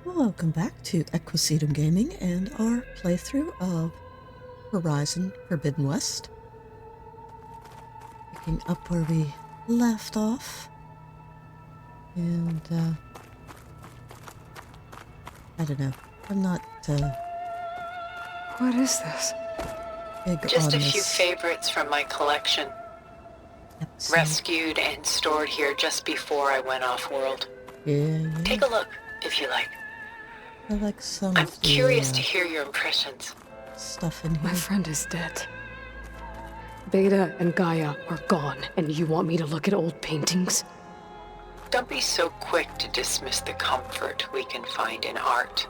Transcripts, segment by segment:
Welcome back to Equisetum Gaming and our playthrough of Horizon Forbidden West. Picking up where we left off. And, I don't know. I'm not, What is this? big Just on a few this favorites from my collection. episode. Rescued and stored here just before I went off-world. Yeah. Take a look, if you like. I like some I'm of the, curious to hear your impressions. stuff in My here. friend is dead. Beta and Gaia are gone, and you want me to look at old paintings? Don't be so quick to dismiss the comfort we can find in art,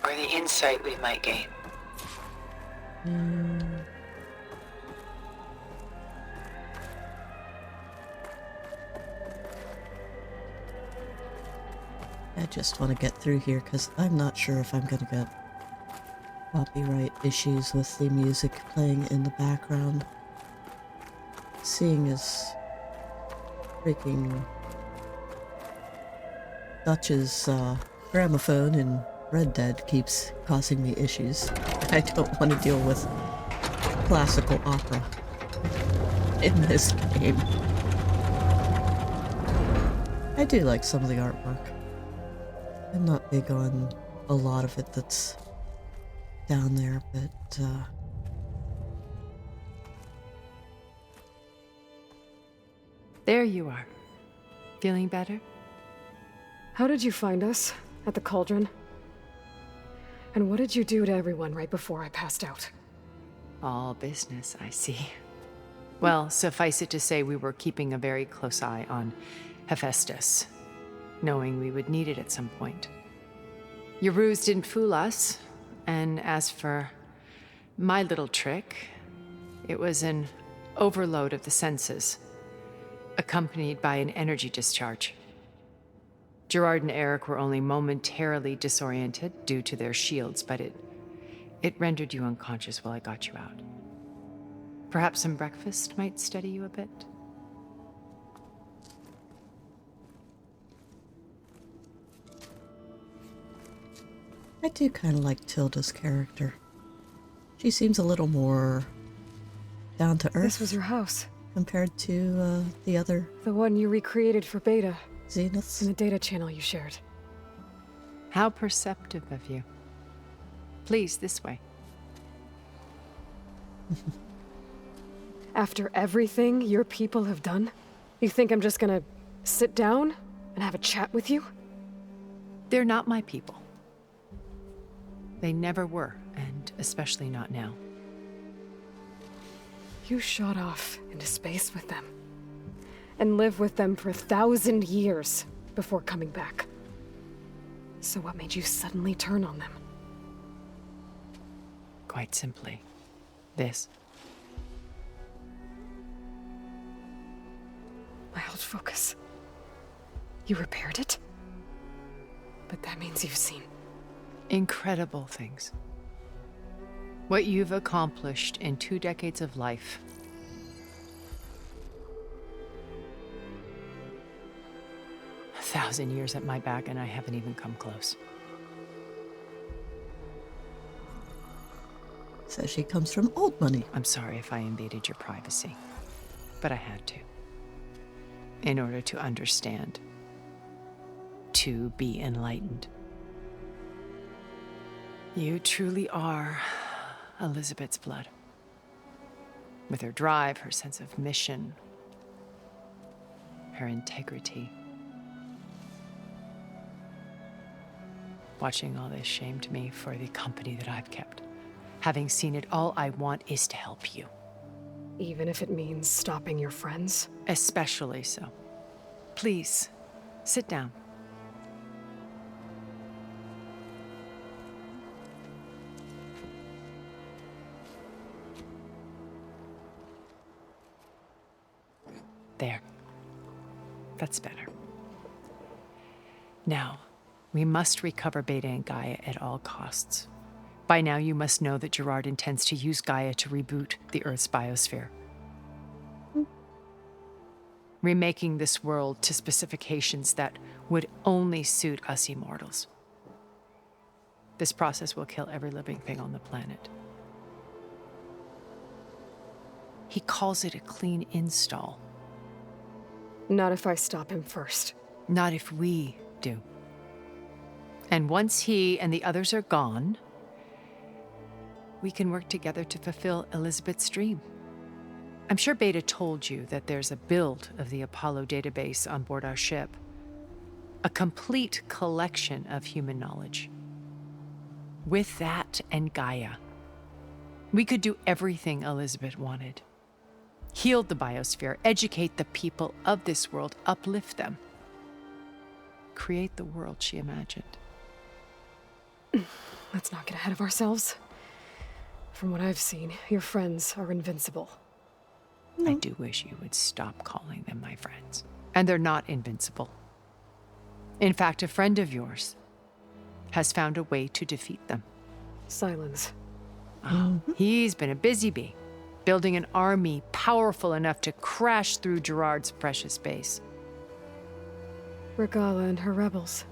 or the insight we might gain. I just want to get through here because I'm not sure if I'm going to get copyright issues with the music playing in the background. Seeing as freaking Dutch's gramophone in Red Dead keeps causing me issues. I don't want to deal with classical opera in this game. I do like some of the artwork. I'm not big on a lot of it that's down there, but There you are. Feeling better? How did you find us? At the cauldron? And what did you do to everyone right before I passed out? All business, I see. Well, suffice it to say we were keeping a very close eye on Hephaestus, knowing we would need it at some point. Your ruse didn't fool us, and as for my little trick, it was an overload of the senses, accompanied by an energy discharge. Gerard and Eric were only momentarily disoriented due to their shields, but it rendered you unconscious while I got you out. Perhaps some breakfast might steady you a bit? I do kind of like Tilda's character. She seems a little more down to earth This was your house. compared to the other The one you recreated for Beta, Zeniths. in the data channel you shared. How perceptive of you. Please, this way. After everything your people have done, you think I'm just gonna sit down and have a chat with you? They're not my people. They never were, and especially not now. You shot off into space with them, and lived with them for 1,000 years before coming back. So what made you suddenly turn on them? Quite simply, this. My old focus. You repaired it? But that means you've seen. Incredible things. What you've accomplished in 2 decades of life. A 1,000 years at my back, and I haven't even come close. Says she comes from old money. I'm sorry if I invaded your privacy, but I had to. In order to understand. To be enlightened. You truly are Elisabet's blood. With her drive, her sense of mission, her integrity. Watching all this shamed me for the company that I've kept. Having seen it, all I want is to help you. Even if it means stopping your friends? Especially so. Please, sit down. There. That's better. Now, we must recover Beta and Gaia at all costs. By now, you must know that Gerard intends to use Gaia to reboot the Earth's biosphere. Remaking this world to specifications that would only suit us immortals. This process will kill every living thing on the planet. He calls it a clean install. Not if I stop him first. Not if we do. And once he and the others are gone, we can work together to fulfill Elisabet's dream. I'm sure Beta told you that there's a build of the Apollo database on board our ship. A complete collection of human knowledge. With that and Gaia, we could do everything Elisabet wanted. Heal the biosphere, educate the people of this world, uplift them. Create the world she imagined. Let's not get ahead of ourselves. From what I've seen, your friends are invincible. I do wish you would stop calling them my friends. And they're not invincible. In fact, a friend of yours has found a way to defeat them. Silence. Oh, he's been a busy bee, building an army powerful enough to crash through Gerard's precious base. Regalla and her rebels.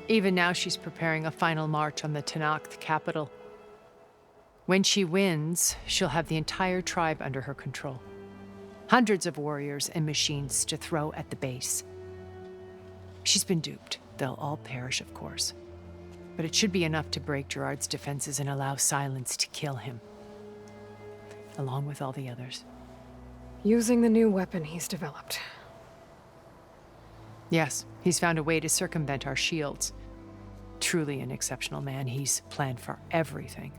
Even now, she's preparing a final march on the Tenakth capital. When she wins, she'll have the entire tribe under her control. Hundreds of warriors and machines to throw at the base. She's been duped. They'll all perish, of course. But it should be enough to break Gerard's defenses and allow Silence to kill him. Along with all the others. Using the new weapon he's developed. Yes, he's found a way to circumvent our shields. Truly an exceptional man. He's planned for everything.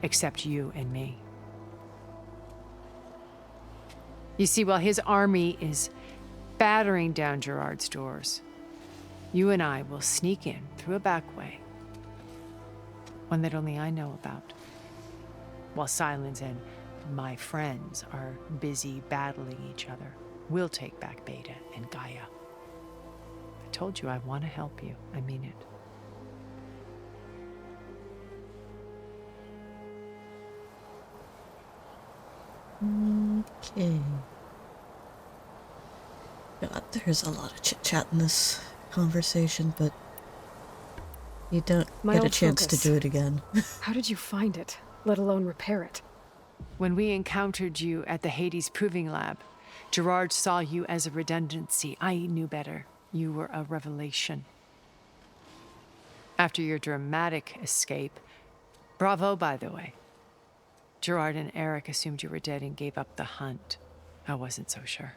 Except you and me. You see, while his army is battering down Gerard's doors, you and I will sneak in through a back way. One that only I know about. While Silence and my friends are busy battling each other, we'll take back Beta and Gaia. I told you I want to help you. I mean it. Okay. God, there's a lot of chit-chat in this conversation, but you don't get a chance to do it again. How did you find it, let alone repair it? When we encountered you at the Hades Proving Lab, Gerard saw you as a redundancy. I knew better. You were a revelation. After your dramatic escape, bravo, by the way. Gerard and Eric assumed you were dead and gave up the hunt. I wasn't so sure.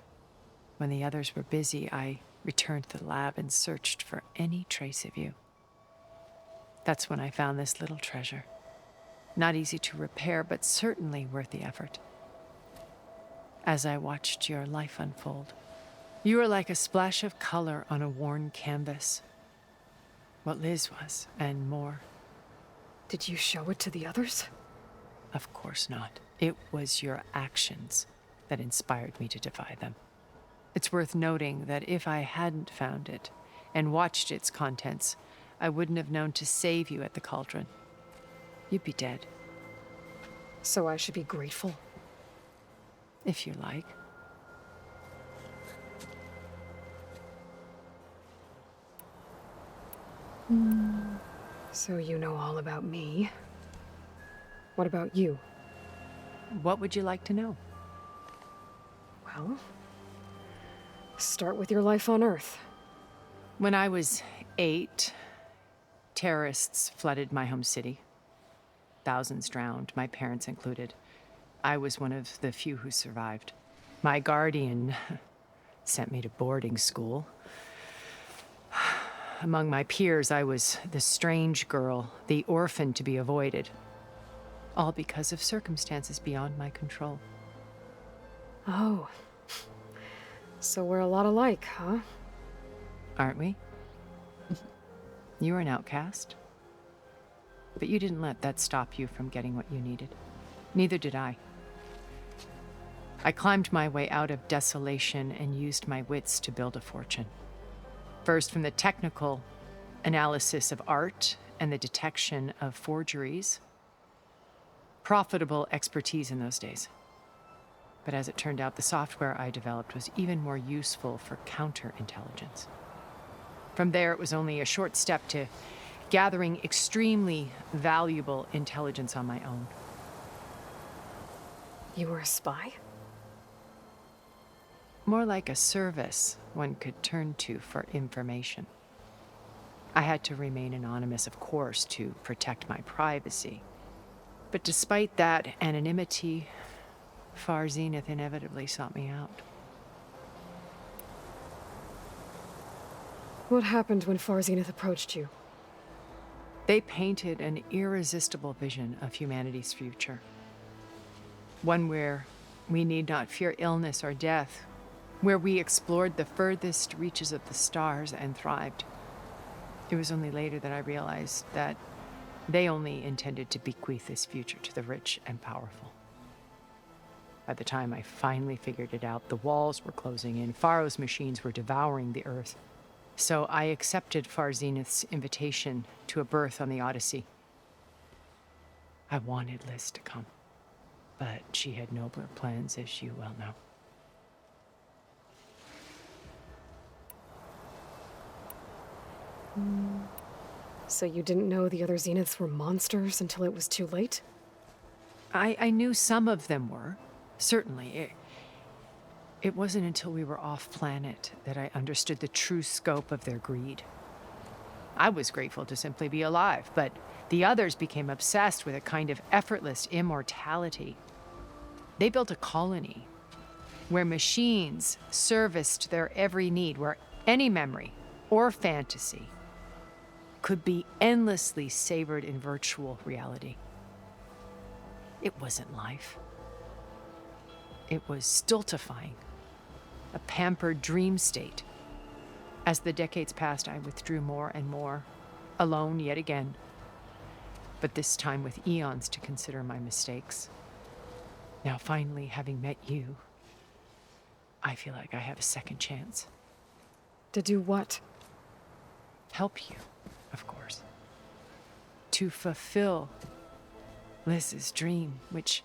When the others were busy, I returned to the lab and searched for any trace of you. That's when I found this little treasure. Not easy to repair, but certainly worth the effort. As I watched your life unfold, you were like a splash of color on a worn canvas. What Liz was, and more. Did you show it to the others? Of course not. It was your actions that inspired me to defy them. It's worth noting that if I hadn't found it and watched its contents, I wouldn't have known to save you at the cauldron. You'd be dead. So I should be grateful? If you like. So you know all about me. What about you? What would you like to know? Well, start with your life on Earth. When I was 8, terrorists flooded my home city. Thousands drowned, my parents included. I was one of the few who survived. My guardian sent me to boarding school. Among my peers, I was the strange girl, the orphan to be avoided. All because of circumstances beyond my control. Oh. So we're a lot alike, huh? Aren't we? You were an outcast. But you didn't let that stop you from getting what you needed. Neither did I. I climbed my way out of desolation and used my wits to build a fortune. First, from the technical analysis of art and the detection of forgeries. Profitable expertise in those days. But as it turned out, the software I developed was even more useful for counterintelligence. From there, it was only a short step to gathering extremely valuable intelligence on my own. You were a spy? More like a service one could turn to for information. I had to remain anonymous, of course, to protect my privacy. But despite that anonymity, Far Zenith inevitably sought me out. What happened when Far Zenith approached you? They painted an irresistible vision of humanity's future. One where we need not fear illness or death, where we explored the furthest reaches of the stars and thrived. It was only later that I realized that they only intended to bequeath this future to the rich and powerful. By the time I finally figured it out, the walls were closing in, Pharaoh's machines were devouring the earth. So I accepted Far Zenith's invitation to a berth on the Odyssey. I wanted Liz to come, but she had nobler plans, as you well know. So you didn't know the other Zeniths were monsters until it was too late? I knew some of them were, certainly. It wasn't until we were off-planet that I understood the true scope of their greed. I was grateful to simply be alive, but the others became obsessed with a kind of effortless immortality. They built a colony where machines serviced their every need, where any memory or fantasy could be endlessly savored in virtual reality. It wasn't life. It was stultifying, a pampered dream state. As the decades passed, I withdrew more and more, alone yet again, but this time with eons to consider my mistakes. Now, finally, having met you, I feel like I have a second chance. To do what? Help you, of course. To fulfill Liz's dream, which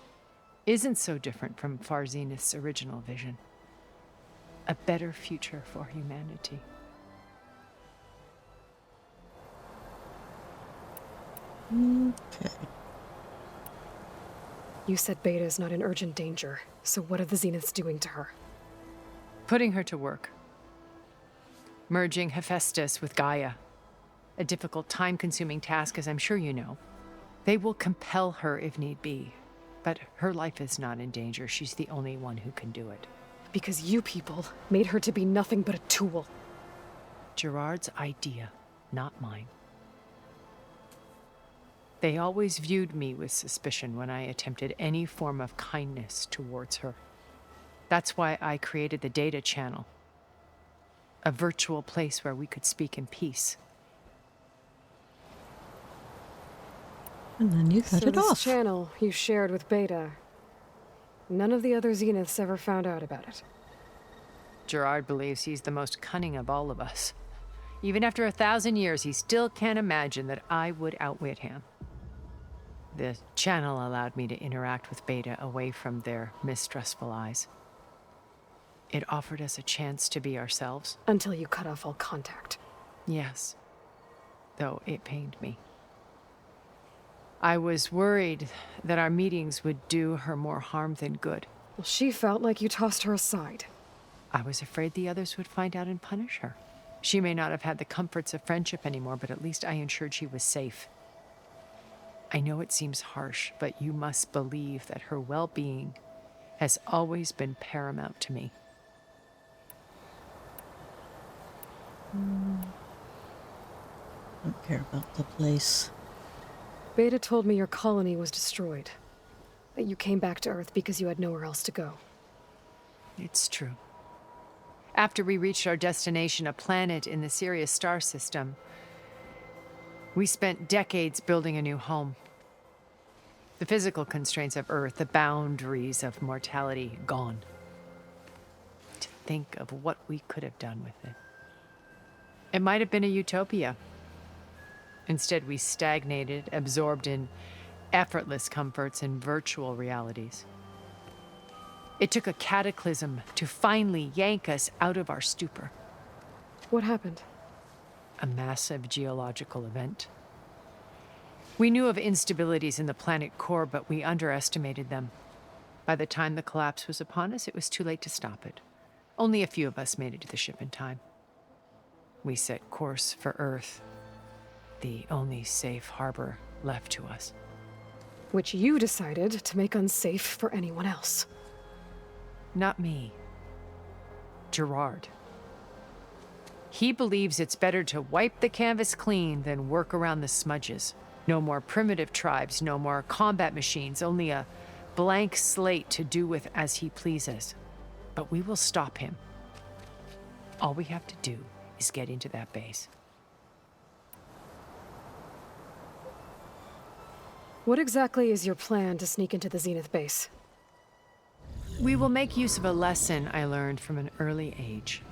isn't so different from Far Zenith's original vision. A better future for humanity. Okay. You said Beta is not in urgent danger, so what are the Zeniths doing to her? Putting her to work. Merging Hephaestus with Gaia. A difficult, time-consuming task, as I'm sure you know. They will compel her if need be, but her life is not in danger. She's the only one who can do it. Because you people made her to be nothing but a tool. Gerard's idea, not mine. They always viewed me with suspicion when I attempted any form of kindness towards her. That's why I created the data channel. A virtual place where we could speak in peace. And then you cut So it this off. channel you shared with Beta, none of the other Zeniths ever found out about it. Gerard believes he's the most cunning of all of us. Even after 1,000 years, he still can't imagine that I would outwit him. The channel allowed me to interact with Beta away from their mistrustful eyes. It offered us a chance to be ourselves. Until you cut off all contact. Yes, though it pained me. I was worried that our meetings would do her more harm than good. Well, she felt like you tossed her aside. I was afraid the others would find out and punish her. She may not have had the comforts of friendship anymore, but at least I ensured she was safe. I know it seems harsh, but you must believe that her well-being has always been paramount to me. Don't care about the place. Beta told me your colony was destroyed. That you came back to Earth because you had nowhere else to go. It's true. After we reached our destination, a planet in the Sirius star system, we spent decades building a new home. The physical constraints of Earth, the boundaries of mortality, gone. To think of what we could have done with it. It might have been a utopia. Instead, we stagnated, absorbed in effortless comforts and virtual realities. It took a cataclysm to finally yank us out of our stupor. What happened? A massive geological event. We knew of instabilities in the planet core, but we underestimated them. By the time the collapse was upon us, it was too late to stop it. Only a few of us made it to the ship in time. We set course for Earth, the only safe harbor left to us. Which you decided to make unsafe for anyone else. Not me. Gerard. He believes it's better to wipe the canvas clean than work around the smudges. No more primitive tribes, no more combat machines, only a blank slate to do with as he pleases. But we will stop him. All we have to do is get into that base. What exactly is your plan to sneak into the Zenith base? We will make use of a lesson I learned from an early age.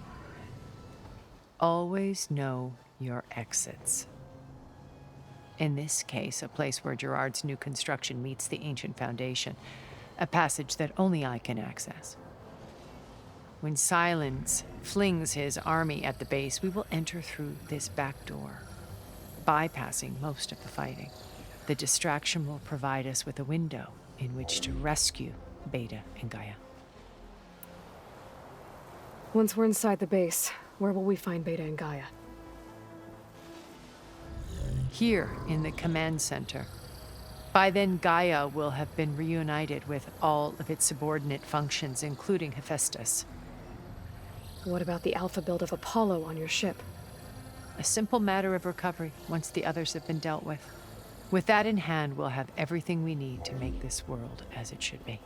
Always know your exits. In this case, a place where Gerard's new construction meets the ancient foundation, a passage that only I can access. When Silence flings his army at the base, we will enter through this back door, bypassing most of the fighting. The distraction will provide us with a window in which to rescue Beta and Gaia. Once we're inside the base, where will we find Beta and Gaia? Here in the command center. By then, Gaia will have been reunited with all of its subordinate functions, including Hephaestus. What about the alpha build of Apollo on your ship? A simple matter of recovery once the others have been dealt with. With that in hand, we'll have everything we need to make this world as it should be.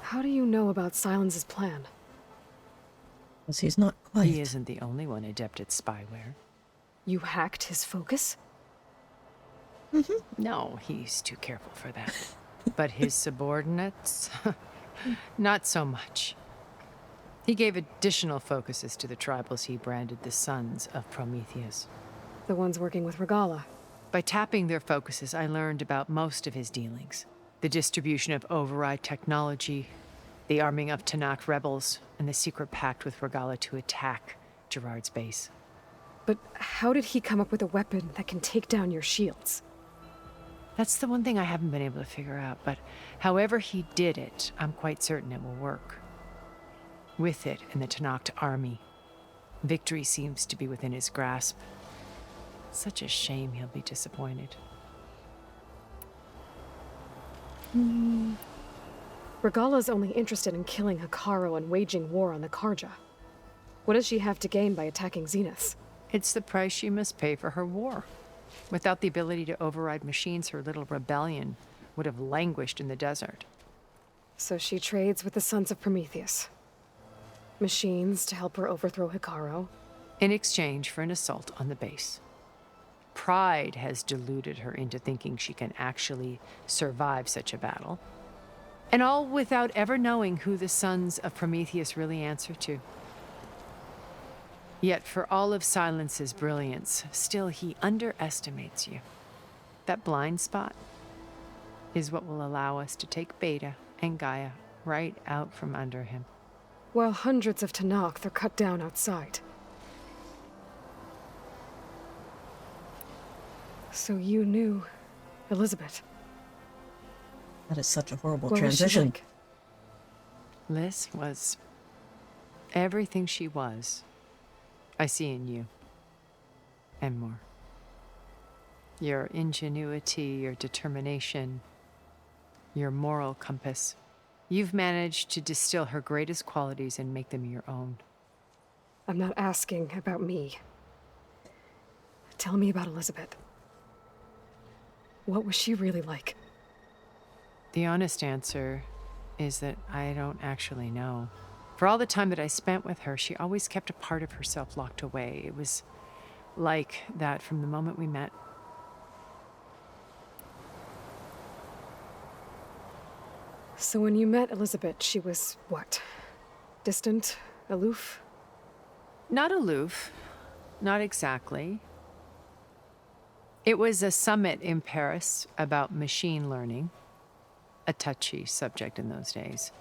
How do you know about Silence's plan? Because he's not quite. He isn't the only one adept at spyware. You hacked his focus? No, he's too careful for that. But his subordinates? Not so much. He gave additional focuses to the tribals he branded the Sons of Prometheus. The ones working with Regalla. By tapping their focuses, I learned about most of his dealings. The distribution of override technology, the arming of Tanakh rebels, and the secret pact with Regalla to attack Gerard's base. But how did he come up with a weapon that can take down your shields? That's the one thing I haven't been able to figure out, but however he did it, I'm quite certain it will work. With it and the Tanakh army, victory seems to be within his grasp. Such a shame he'll be disappointed. Regalla's only interested in killing Hekarro and waging war on the Karja. What does she have to gain by attacking Zeniths? It's the price she must pay for her war. Without the ability to override machines, her little rebellion would have languished in the desert. So she trades with the Sons of Prometheus. Machines to help her overthrow Hekarro. In exchange for an assault on the base. Pride has deluded her into thinking she can actually survive such a battle. And all without ever knowing who the Sons of Prometheus really answer to. Yet for all of Silence's brilliance, still he underestimates you. That blind spot is what will allow us to take Beta and Gaia right out from under him. While hundreds of Tanakh are cut down outside. So you knew Elisabet. That is such a horrible What was she transition. like? Liz was everything she was. I see in you. And more. Your ingenuity, your determination, your moral compass. You've managed to distill her greatest qualities and make them your own. I'm not asking about me. Tell me about Elisabet. What was she really like? The honest answer is that I don't actually know. For all the time that I spent with her, she always kept a part of herself locked away. It was like that from the moment we met. So when you met Elisabet, she was what? Distant? Aloof? Not aloof. Not exactly. It was a summit in Paris about machine learning. A touchy subject in those days.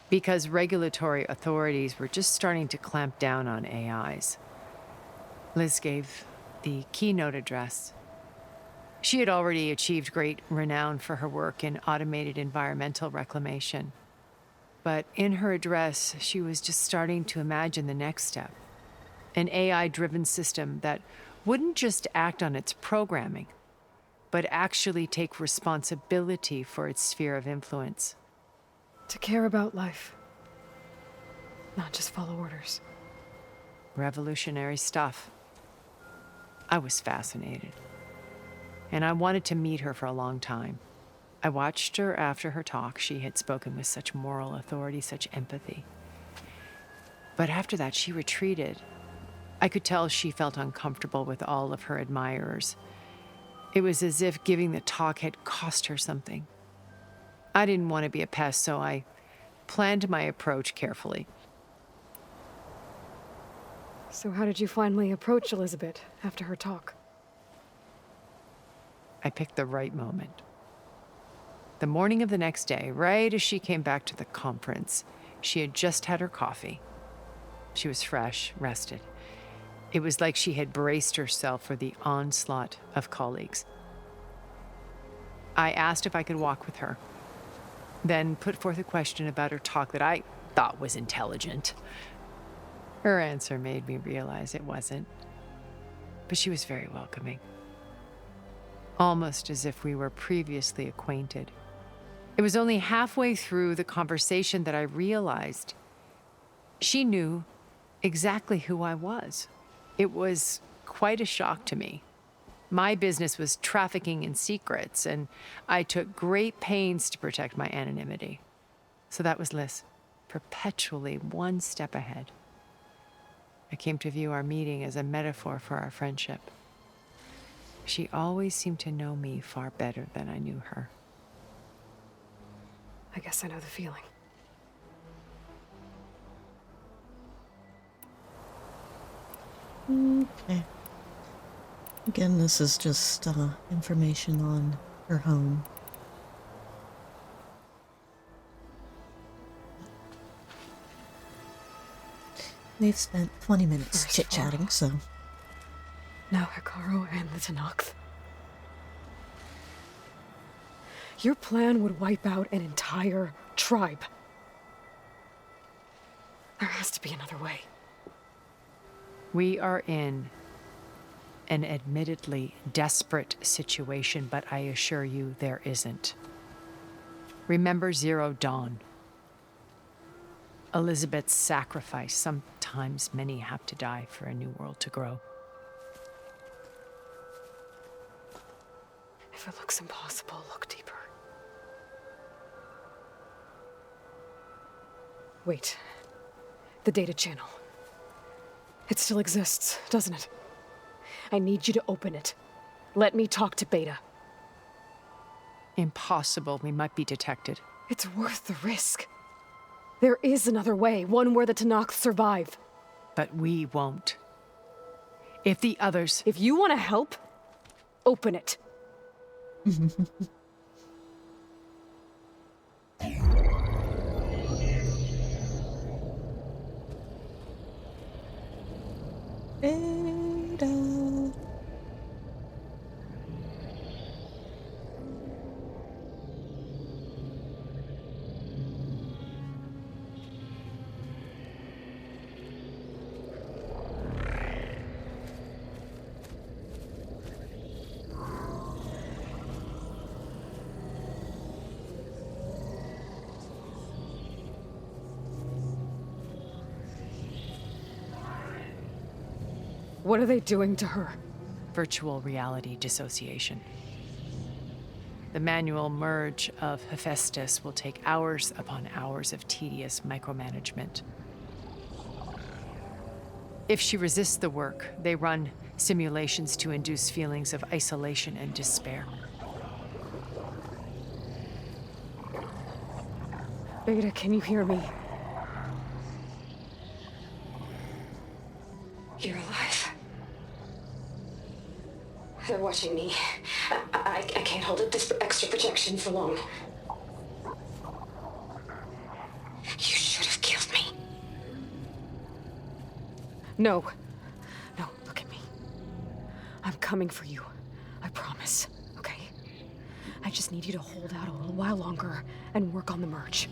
Because regulatory authorities were just starting to clamp down on AIs. Liz gave the keynote address. She had already achieved great renown for her work in automated environmental reclamation. But in her address, she was just starting to imagine the next step. An AI-driven system that wouldn't just act on its programming, but actually take responsibility for its sphere of influence. To care about life, not just follow orders. Revolutionary stuff. I was fascinated. And I wanted to meet her for a long time. I watched her after her talk. She had spoken with such moral authority, such empathy. But after that, she retreated. I could tell she felt uncomfortable with all of her admirers. It was as if giving the talk had cost her something. I didn't want to be a pest, so I planned my approach carefully. So how did you finally approach Elisabet after her talk? I picked the right moment. The morning of the next day, right as she came back to the conference, she had just had her coffee. She was fresh, rested. It was like she had braced herself for the onslaught of colleagues. I asked if I could walk with her, then put forth a question about her talk that I thought was intelligent. Her answer made me realize it wasn't, but she was very welcoming. Almost as if we were previously acquainted. It was only halfway through the conversation that I realized she knew exactly who I was. It was quite a shock to me. My business was trafficking in secrets, and I took great pains to protect my anonymity. So that was Liz, perpetually one step ahead. I came to view our meeting as a metaphor for our friendship. She always seemed to know me far better than I knew her. I guess I know the feeling. Okay. Again, this is just information on her home. We've spent 20 minutes First chit-chatting, so... Now Hikaru and the Zeniths. Your plan would wipe out an entire tribe. There has to be another way. We are in an admittedly desperate situation, but I assure you there isn't. Remember Zero Dawn. Elisabet's sacrifice. Sometimes many have to die for a new world to grow. If it looks impossible, look deeper. Wait. The data channel. It still exists, doesn't it? I need you to open it. Let me talk to Beta. Impossible. We might be detected. It's worth the risk. There is another way, one where the Zeniths survive. But we won't. If the others... If you want to help, open it. Beta. What are they doing to her? Virtual reality dissociation. The manual merge of Hephaestus will take hours upon hours of tedious micromanagement. If she resists the work, they run simulations to induce feelings of isolation and despair. Beta, can you hear me? You're alive. They're watching me. I can't hold up this extra projection for long. You should have killed me. No. No, look at me. I'm coming for you. I promise, okay? I just need you to hold out a little while longer and work on the merge.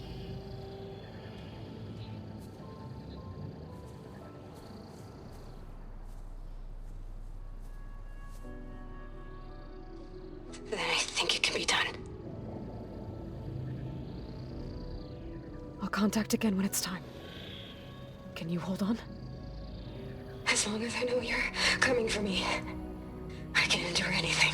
Then I think it can be done. I'll contact again when it's time. Can you hold on? As long as I know you're coming for me, I can endure anything.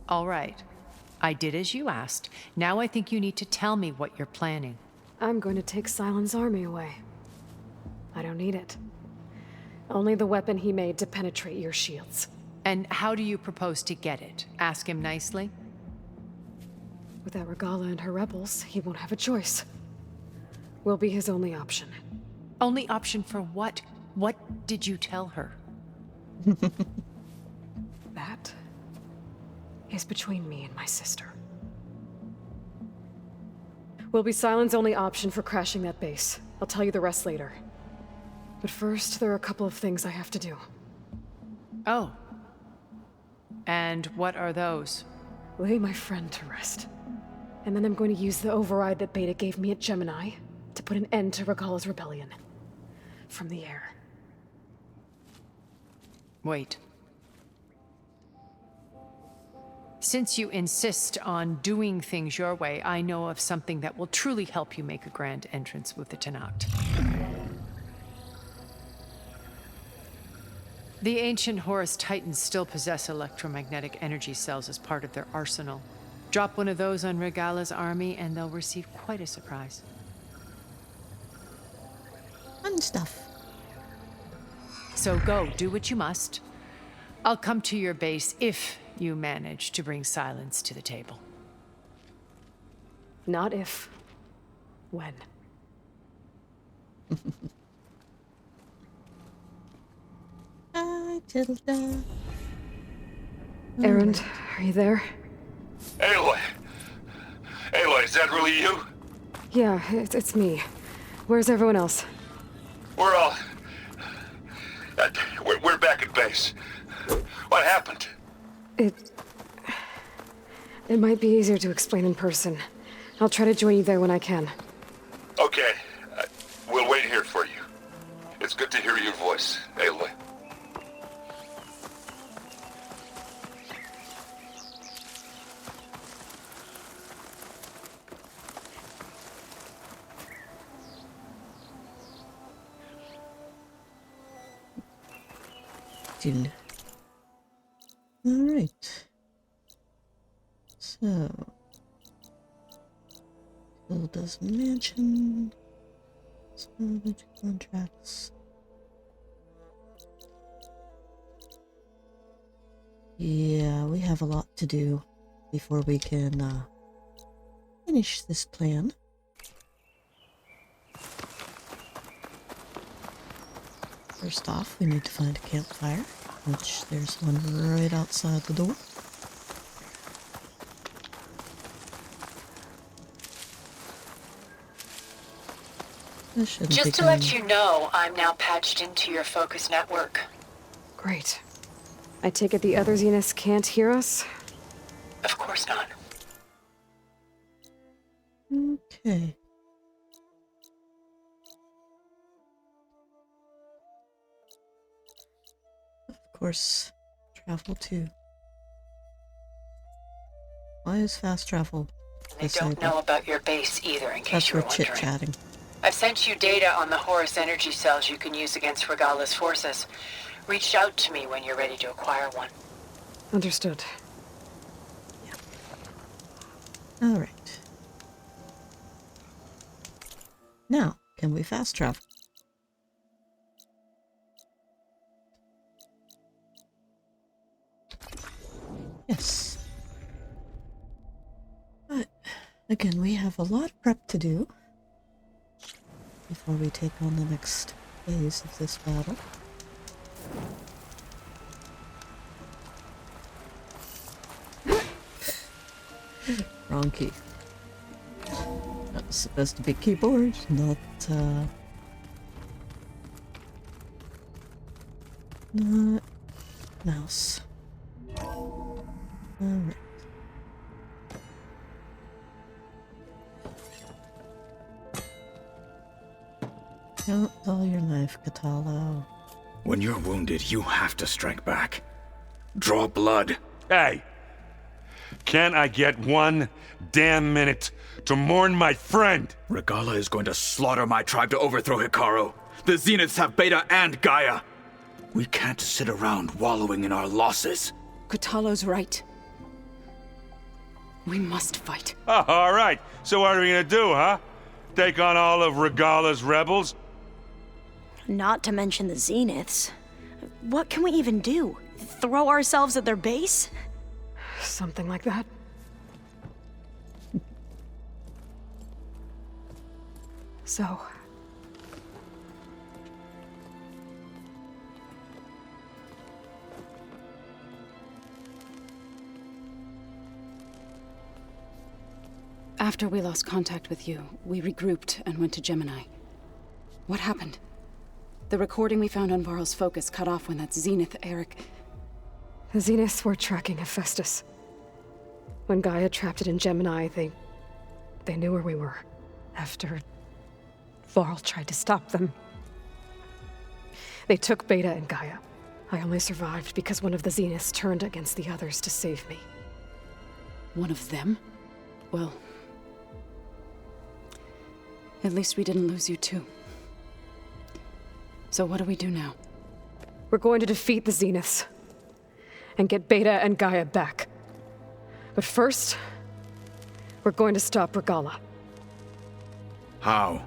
All right. I did as you asked. Now I think you need to tell me what you're planning. I'm going to take Sylens' army away. I don't need it. Only the weapon he made to penetrate your shields. And how do you propose to get it? Ask him nicely? Without Regalla and her rebels, he won't have a choice. We'll be his only option. Only option for what? What did you tell her? That is between me and my sister. Will be Sylens' only option for crashing that base. I'll tell you the rest later. But first, there are a couple of things I have to do. Oh. And what are those? Lay my friend to rest. And then I'm going to use the override that Beta gave me at Gemini to put an end to Regalla's rebellion. From the air. Wait. Since you insist on doing things your way, I know of something that will truly help you make a grand entrance with the Tenakt. The ancient Horus Titans still possess electromagnetic energy cells as part of their arsenal. Drop one of those on Regalla's army and they'll receive quite a surprise. Fun stuff. So go, do what you must. I'll come to your base if you manage to bring Sylens to the table. Not if. When. Hi, Tilda. Erend, are you there? Aloy! Aloy, is that really you? Yeah, it's me. Where's everyone else? We're all... we're back at base. What happened? It might be easier to explain in person. I'll try to join you there when I can. Okay. We'll wait here for you. It's good to hear your voice, Aloy. Alright. So... Tilda's mansion... Salvage contracts... Yeah, we have a lot to do before we can, finish this plan. First off, we need to find a campfire, which there's one right outside the door. Just to let you know, I'm now patched into your focus network. Great. I take it the other Zeniths can't hear us? Of course not. Okay. Of course, travel too. Why is fast travel I don't know about your base either, in case you were wondering. chit-chatting. I've sent you data on the Horus energy cells you can use against Regalla's forces. Reach out to me when you're ready to acquire one. Understood. Alright. Now, can we fast travel? Yes. But, again, we have a lot of prep to do before we take on the next phase of this battle. Wrong key. That was supposed to be keyboard, not mouse. Alright. Don't dull your knife, Catalo. When you're wounded, you have to strike back. Draw blood. Hey! Can't I get one damn minute to mourn my friend? Regalla is going to slaughter my tribe to overthrow Hikaru. The Zeniths have Beta and Gaia. We can't sit around wallowing in our losses. Catalo's right. We must fight. Oh, all right. So what are we gonna do, huh? Take on all of Regalla's rebels? Not to mention the Zeniths. What can we even do? Throw ourselves at their base? Something like that. So... After we lost contact with you, we regrouped and went to Gemini. What happened? The recording we found on Varl's focus cut off when that Zenith, Eric... The Zeniths were tracking Hephaestus. When Gaia trapped it in Gemini, they knew where we were. After Varl tried to stop them. They took Beta and Gaia. I only survived because one of the Zeniths turned against the others to save me. One of them? Well... at least we didn't lose you too. So what do we do now? We're going to defeat the Zeniths. And get Beta and Gaia back. But first, we're going to stop Regalla. How?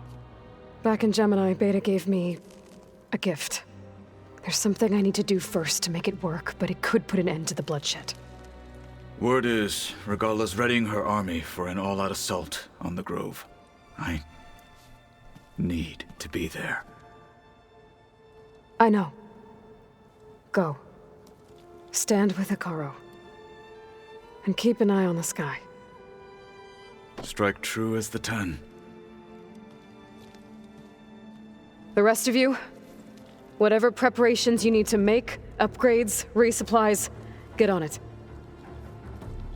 Back in Gemini, Beta gave me a gift. There's something I need to do first to make it work, but it could put an end to the bloodshed. Word is, Regalla's readying her army for an all-out assault on the Grove. I need to be there. I know. Go. Stand with Hikaru. And keep an eye on the sky. Strike true as the 10. The rest of you, whatever preparations you need to make, upgrades, resupplies, get on it.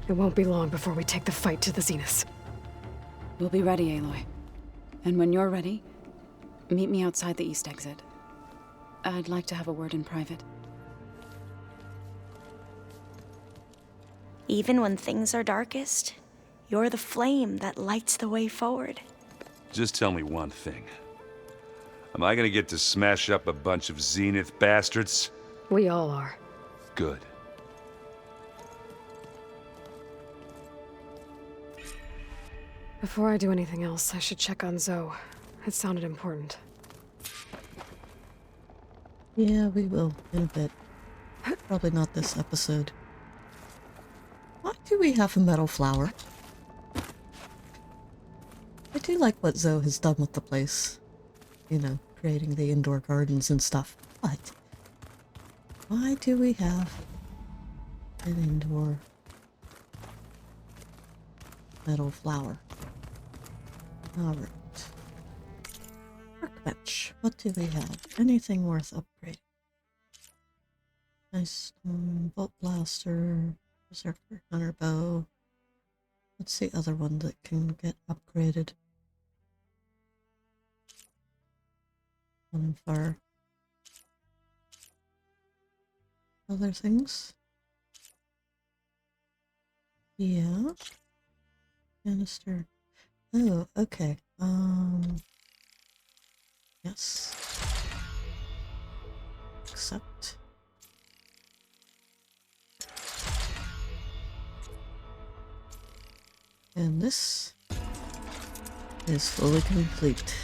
It won't be long before we take the fight to the Zeniths. We'll be ready, Aloy. And when you're ready, meet me outside the east exit. I'd like to have a word in private. Even when things are darkest, you're the flame that lights the way forward. Just tell me one thing. Am I gonna get to smash up a bunch of Zenith bastards? We all are. Good. Before I do anything else, I should check on Zoe. It sounded important. Yeah, we will in a bit. Probably not this episode. Why do we have a metal flower? I do like what Zoe has done with the place. You know, creating the indoor gardens and stuff. But why do we have an indoor metal flower? Alright. Workbench. What do we have? Anything worth upgrading? Nice bolt blaster, berserker, hunter bow. What's the other one that can get upgraded? On fire. Other things? Yeah. Canister. Oh, okay. Yes. Accept. And this is fully complete.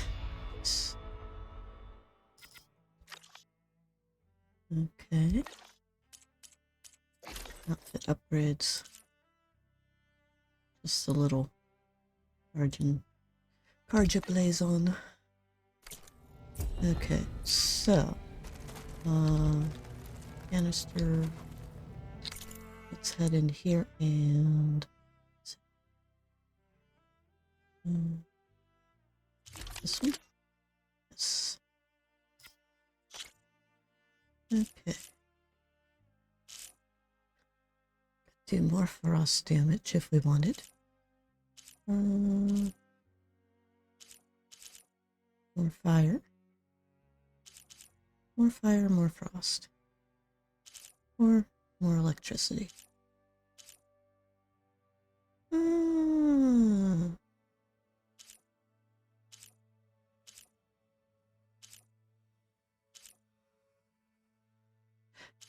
Okay. Outfit upgrades. Just a little Carja Blazon. Okay, so canister. Let's head in here and This one? Yes. Okay. Do more frost damage if we wanted. More fire. More fire, more frost. Or more electricity. I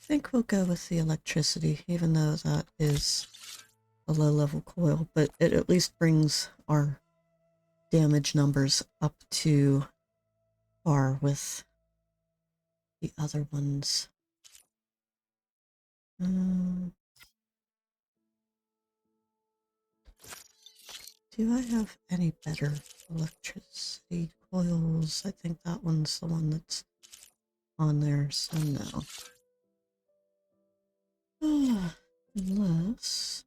think we'll go with the electricity, even though that is a low-level coil, but it at least brings our damage numbers up to par with the other ones. Do I have any better electricity coils? I think that one's the one that's on there, so no. Unless...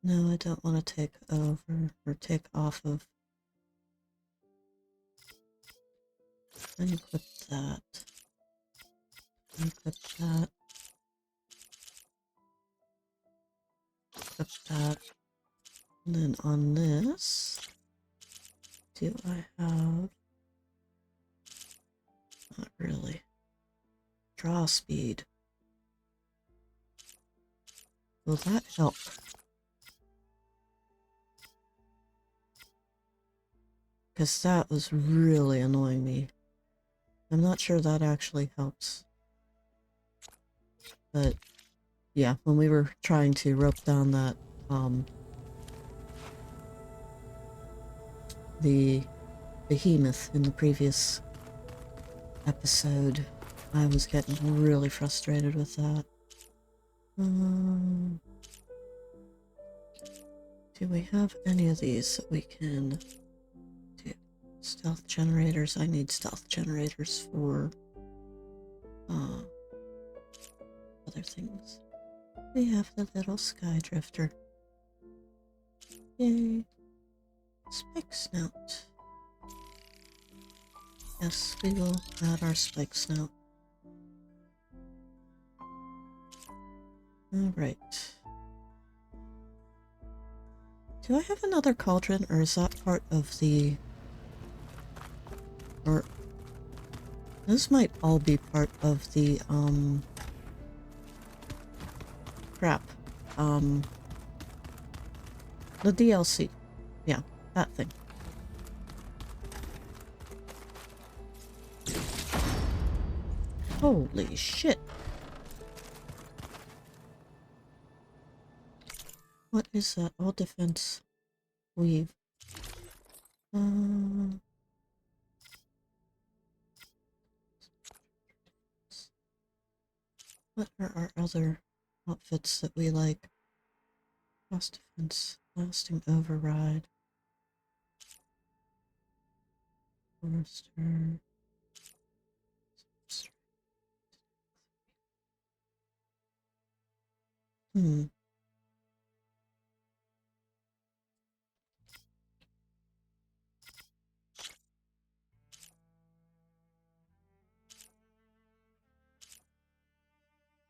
No, I don't want to take over or take off of. Unequip that. Unequip that. Equip that. And then on this, do I have... Not really. Draw speed. Will that help? Because that was really annoying me. I'm not sure that actually helps. But, yeah, when we were trying to rope down that, the behemoth in the previous episode, I was getting really frustrated with that. Do we have any of these that we can do? Stealth generators. I need stealth generators for other things. We have the little sky drifter. Yay. Spike snout. Yes, we will add our spike snout. Alright. Do I have another cauldron, or is that part of the... Or... This might all be part of the, crap. The DLC. Yeah, that thing. Holy shit. What is that? All defense weave. What are our other outfits that we like? Cross defense, lasting override. Forester.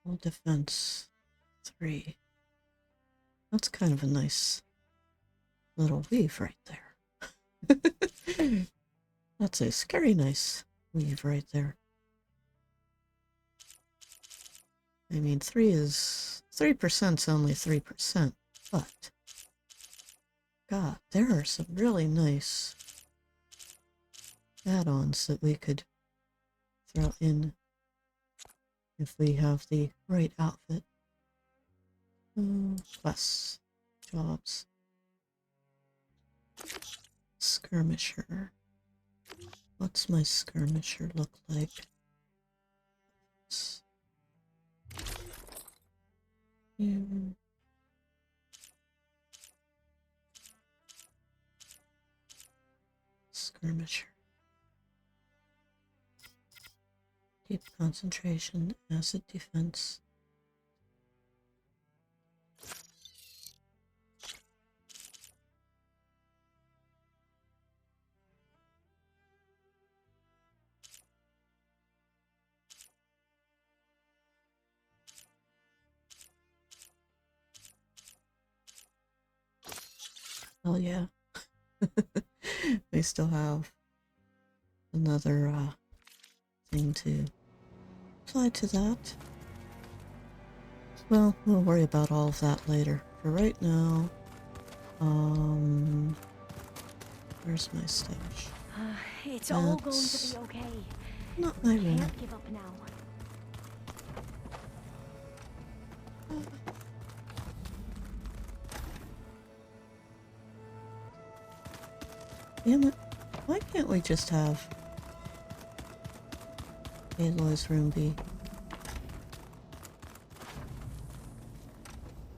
All defense 3. That's kind of a nice little weave right there. That's a scary nice weave right there. I mean, 3%'s only 3%, but God, there are some really nice add-ons that we could throw in if we have the right outfit. Quests. Jobs. Skirmisher. What's my skirmisher look like? Skirmisher. Deep concentration, acid defense. Oh yeah. We still have another thing to apply to that. Well, we'll worry about all of that later. For right now, where's my stash? It's all going to be okay. Not my room. Can't give up now. Damn it. Why can't we just have Aloy's room be?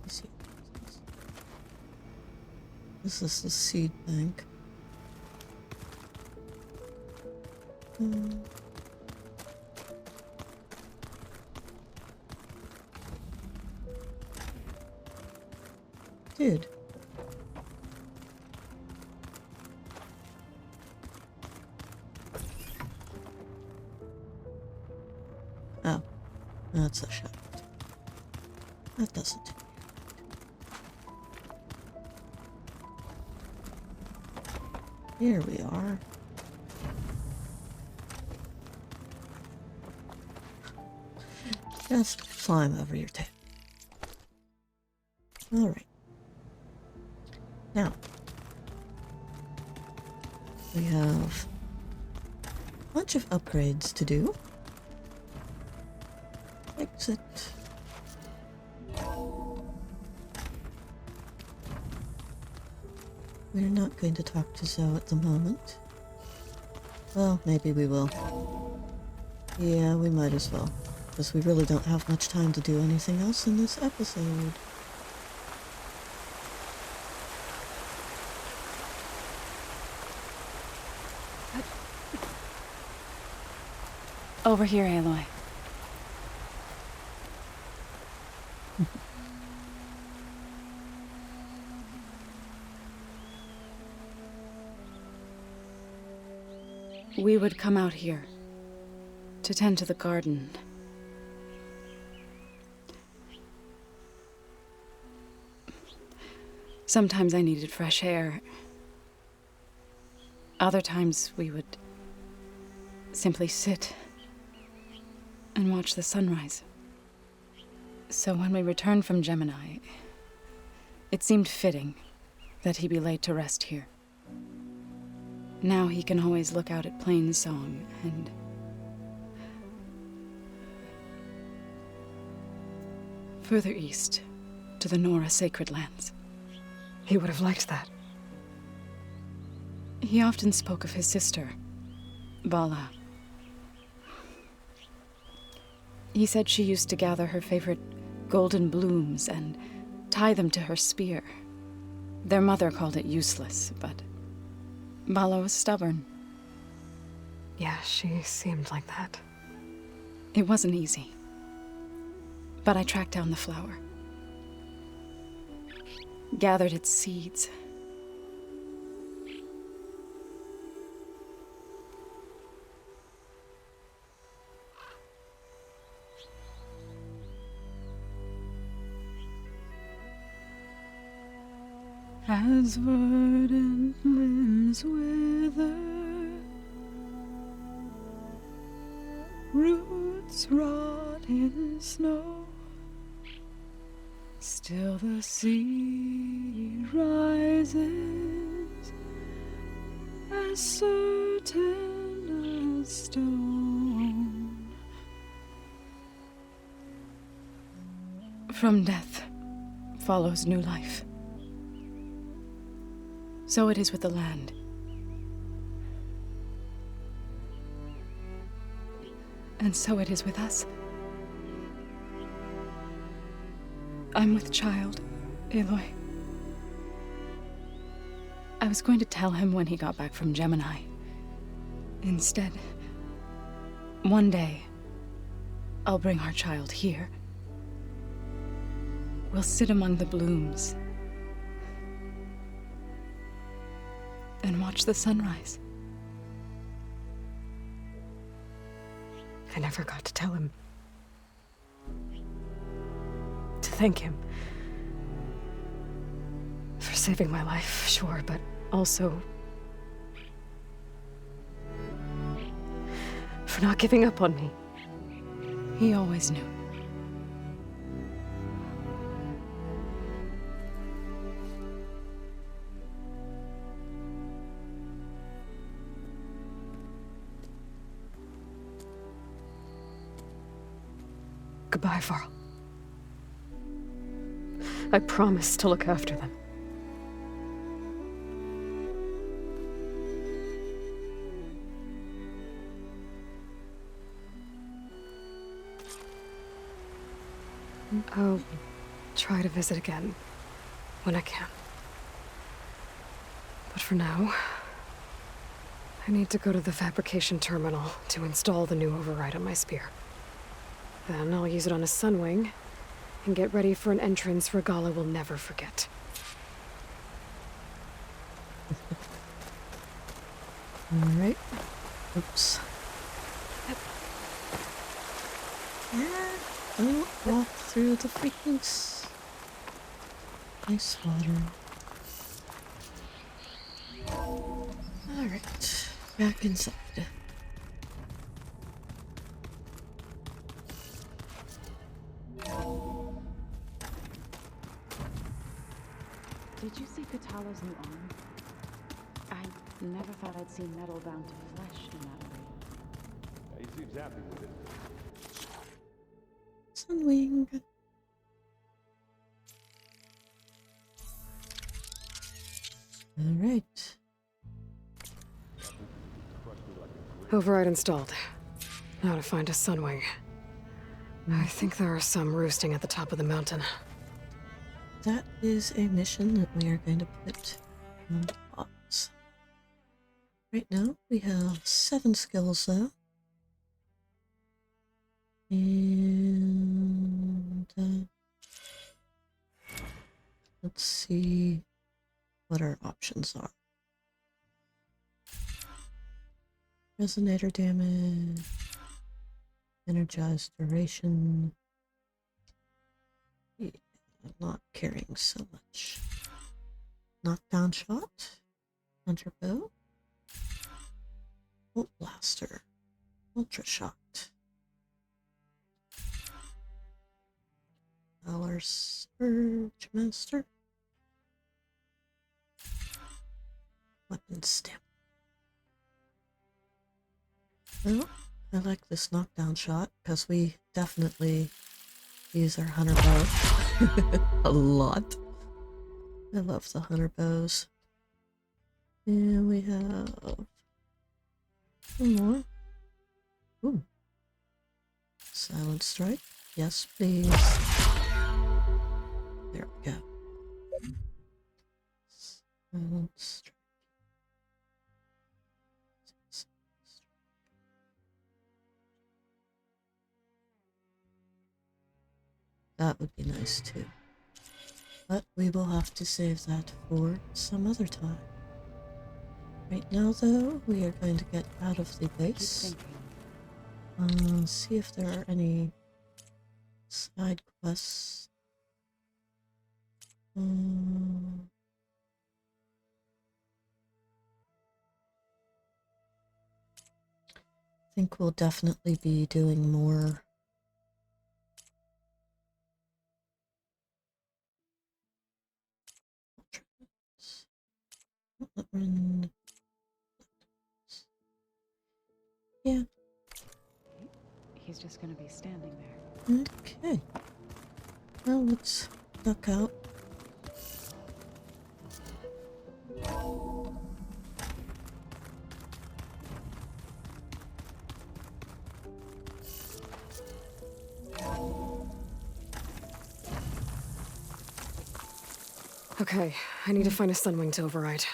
Let's see. This is the seed bank. Dude. Oh, that's a shot. That doesn't do me. Here we are. Just climb over your tail. Alright. Now, we have a bunch of upgrades to do. Exit. We're not going to talk to Zoe at the moment. Well, maybe we will. Yeah, we might as well. Because we really don't have much time to do anything else in this episode. Over here, Aloy. We would come out here to tend to the garden. Sometimes I needed fresh air. Other times we would simply sit and watch the sunrise. So when we returned from Gemini, it seemed fitting that he be laid to rest here. Now he can always look out at Plainsong and further east to the Nora sacred lands. He would have liked that. He often spoke of his sister, Bala. He said she used to gather her favorite golden blooms and tie them to her spear. Their mother called it useless, but Bala was stubborn. Yeah, she seemed like that. It wasn't easy. But I tracked down the flower. Gathered its seeds. As verdant limbs wither, roots rot in snow, still the sea rises, as certain as stone. From death follows new life. So it is with the land. And so it is with us. I'm with child, Aloy. I was going to tell him when he got back from Gemini. Instead, one day, I'll bring our child here. We'll sit among the blooms and watch the sunrise. I never got to tell him. To thank him for saving my life, sure, but also for not giving up on me. He always knew. Goodbye, Varl. I promise to look after them. I'll try to visit again when I can. But for now, I need to go to the fabrication terminal to install the new override on my spear. Then I'll use it on a sunwing and get ready for an entrance Regalla will never forget. Alright. Oops. Yeah, don't walk through the freaking ice water. Alright, back inside. Did you see Katala's new arm? I never thought I'd see metal bound to flesh in that way. He seems happy with it. Sunwing. Alright. Override installed. Now to find a sunwing. I think there are some roosting at the top of the mountain. That is a mission that we are going to put on pause. Right now, we have 7 skills though. And let's see what our options are. Resonator damage, energized duration. Yeah, I'm not carrying so much. Knockdown shot, hunter bow, bolt blaster, ultra shot. Valor Surge Master. Weapon stamp. Well, I like this knockdown shot because we definitely use our hunter bow a lot. I love the hunter bows. And we have one more. Ooh. Silent strike. Yes, please. There we go. Silent strike. That would be nice too. But we will have to save that for some other time. Right now though, we are going to get out of the base. See if there are any side quests. I think we'll definitely be doing more yeah. He's just gonna be standing there. Okay. Well, let's duck out. Okay, I need to find a sunwing to override.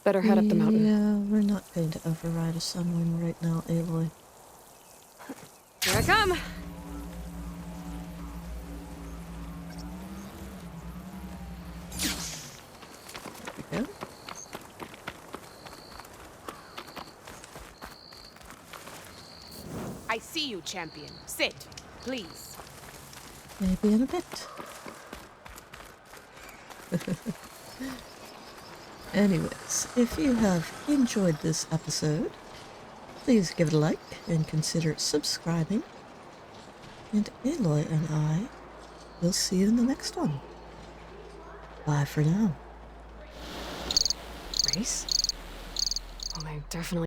Better head up the mountain. Yeah, we're not going to override a sunwing right now, Aloy. Here I come! There we go. I see you, champion. Sit, please. Maybe in a bit. Anyways, if you have enjoyed this episode, please give it a like and consider subscribing. And Aloy and I will see you in the next one. Bye for now. Race? Well, I definitely